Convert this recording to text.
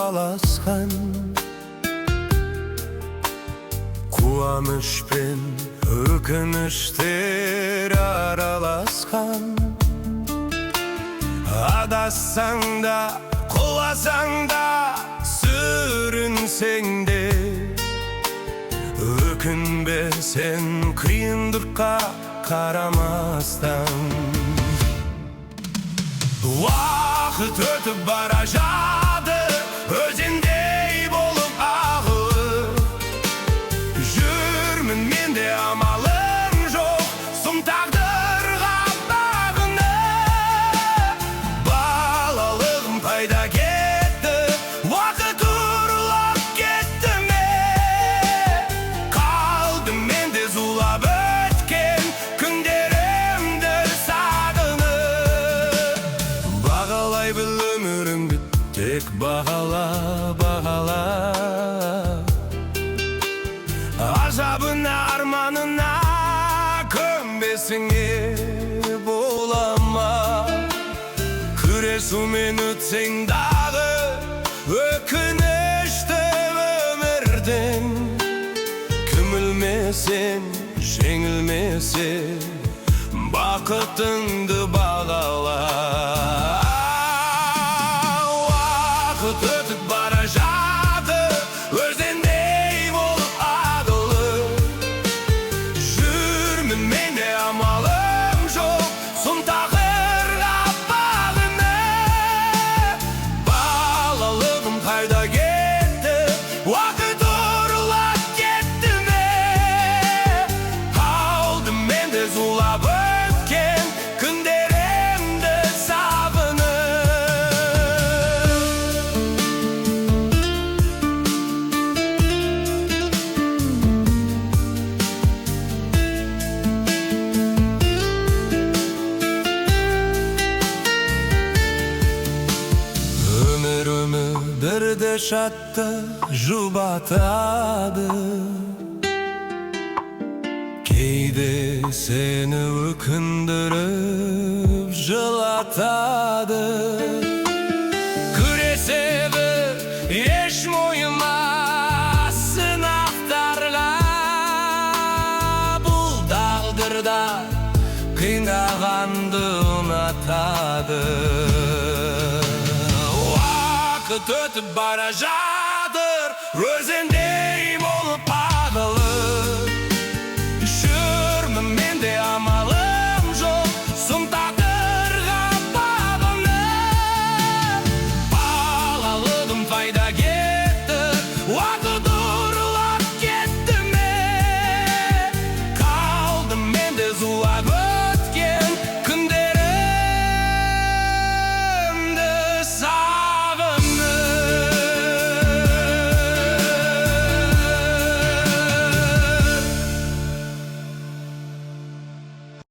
араласқан, қуаныш пен өкініштер араласқан. Адассаң да, құласаң да, сүрінсең де, өкінбе сен қиындыққа қарамастан. Уақыт өтіп бара жатыр, өзендей болып ағып. Жүрмін менде амалым жоқ, сұм тағдырға бағынып. Балалығым қайда кетті, уақыт ұрлап кетті ме? Қалдым менде зулап өткен күндерімді сағынып. Бағалай біл өміріңді, тек бағала, бағала. Ажабына, арманына көнбесіңе бола ма? Күресумен өтсең дағы өкінішті өмірден. Күмілмесең, жеңілмесең, бақытыңды бағала. Уақыт өтіп бара жатыр, өзендей болып ағылып. Жүрмін менде амалым жоқ, сұм тағдырға бағынып. Балалығым қайда кетті, уақыт ұрлап кетті ме? Қалдым менде зулап өткен күндерімді сағынып. Өмір өмірді шатты жұбатады, кейде сені өкіндіріп жылатады. Күресе бір еш мойыма сынақтарға, бұл тағдырда қинағанды ұнатады. Уақыт өтіп бара жатыр, өзен